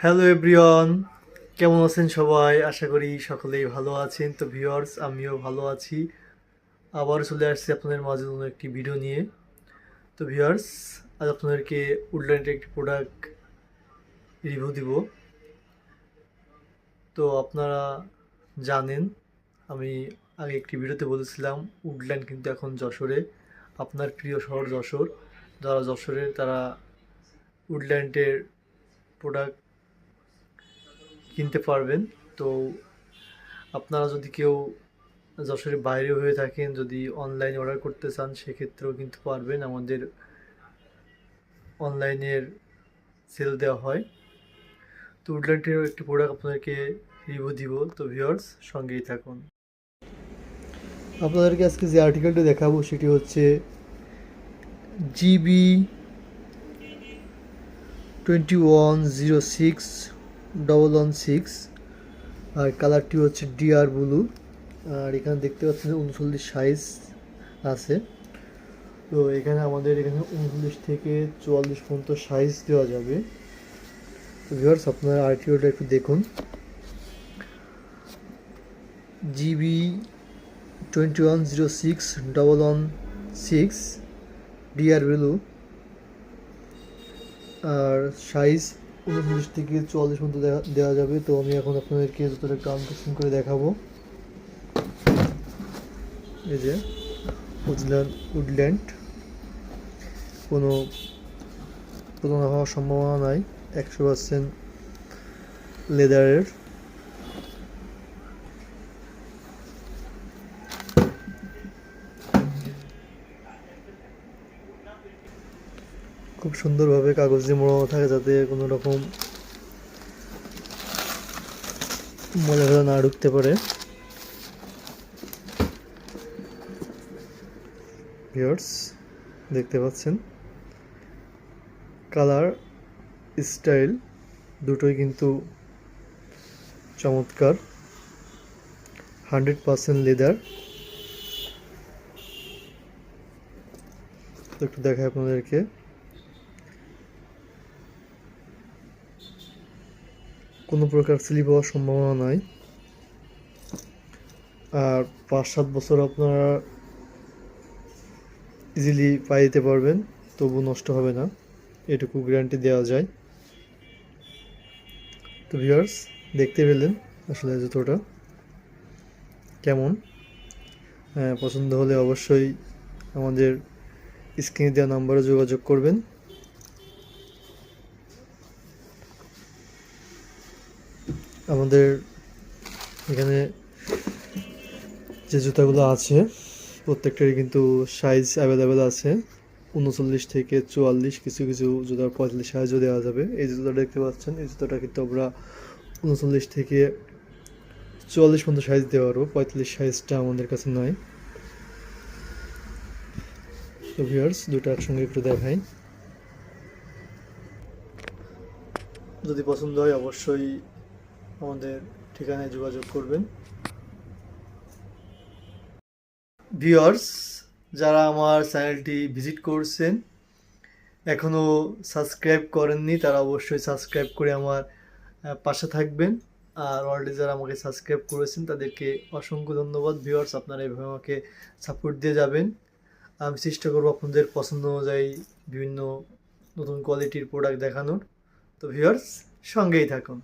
Hello everyone, কেমন আছেন সবাই? আশা করি সকলেই ভালো আছেন। তো ভিউয়ার্স, আমিও ভালো আছি। আবার চলে আসছি আপনাদের মাঝে নতুন একটি ভিডিও নিয়ে। তো ভিউয়ার্স, আজ আপনাদেরকে উডল্যান্ডের একটি প্রোডাক্ট রিভিউ দিব। তো আপনারা জানেন, আমি আগে একটি ভিডিওতে বলেছিলাম উডল্যান্ড কিন্তু এখন যশোরে, আপনার প্রিয় শহর যশোর। যারা যশোরের তারা উডল্যান্ডের প্রোডাক্ট কিনতে পারবেন। তো আপনারা যদি কেউ যশোরের বাইরে হয়ে থাকেন, যদি অনলাইনে অর্ডার করতে চান, সেক্ষেত্রেও কিন্তু পারবেন। আমাদের অনলাইনের সেল দেওয়া হয়। তো উডল্যান্ডের একটি প্রোডাক্ট আপনাদেরকে রিভিউ দিব। তো ভিউয়ার্স, সঙ্গেই থাকুন। আপনাদেরকে আজকে যে আর্টিকেলটি দেখাবো সেটি হচ্ছে GB 2106 আর কালারটি হচ্ছে ডিআর ব্লু। আর এখানে দেখতে পাচ্ছেন 39 সাইজ আছে। তো এখানে আমাদের এখানে 39 থেকে 44 পর্যন্ত সাইজ দেওয়া যাবে। তো ভিউয়ার্স, আপনারা আরটিওটা একটু দেখুন। GB 2106 ডিআর ব্লু আর সাইজ 39 থেকে 44 পর্যন্ত দেওয়া যাবে। তো আমি এখন আপনাদেরকে যতটা একটু আনবক্সিং করে দেখাবো। এই যে উডল্যান্ড, কোনো পুরোনো হওয়ার সম্ভাবনা নাই, 100% লেদারের। খুব সুন্দরভাবে কাগজ দিয়ে মোড়ানো থাকে যাতে কোনো রকম ময়লা ফেলা না ঢুকতে পারে। ভিউয়ার্স, দেখতে পাচ্ছেন কালার স্টাইল দুটোই কিন্তু চমৎকার। 100% লেদার। একটু দেখাই আপনাদেরকে। কোনো প্রকার স্লিপ হওয়ার সম্ভাবনা নাই। আর 5-7 বছর আপনারা ইজিলি পাই দিতে পারবেন, তবু নষ্ট হবে না, এটুকু গ্যারান্টি দেওয়া যায়। তো ভিউয়ার্স, দেখতে পেলেন আসলে জুতোটা কেমন। পছন্দ হলে অবশ্যই আমাদের স্ক্রিনে দেওয়া নাম্বারে যোগাযোগ করবেন। আমাদের এখানে যে জুতাগুলো আছে প্রত্যেকটারই কিন্তু সাইজ অ্যাভেলেবেল আছে। 39 থেকে 44, কিছু কিছু জুতার 45 সাইজও দেওয়া যাবে। এই জুতোটা দেখতে পাচ্ছেন, এই জুতোটা কিন্তু আমরা 39 থেকে 44 পর্যন্ত সাইজ দেওয়া পারবো, 45 সাইজটা আমাদের কাছে নয়। তো ভিউয়ার্স, দুটো একসঙ্গে একটু দেখাই। যদি পছন্দ হয় অবশ্যই আমাদের ঠিকানায় যোগাযোগ করবেন। ভিউয়ার্স, যারা আমার চ্যানেলটি ভিজিট করছেন, এখনও সাবস্ক্রাইব করেননি, তারা অবশ্যই সাবস্ক্রাইব করে আমার পাশে থাকবেন। আর অলরেডি যারা আমাকে সাবস্ক্রাইব করেছেন তাদেরকে অসংখ্য ধন্যবাদ। ভিউয়ার্স, আপনারা এভাবে আমাকে সাপোর্ট দিয়ে যাবেন। আমি চেষ্টা করবো আপনাদের পছন্দ অনুযায়ী বিভিন্ন নতুন কোয়ালিটির প্রোডাক্ট দেখানোর। তো ভিউয়ার্স, সঙ্গেই থাকুন।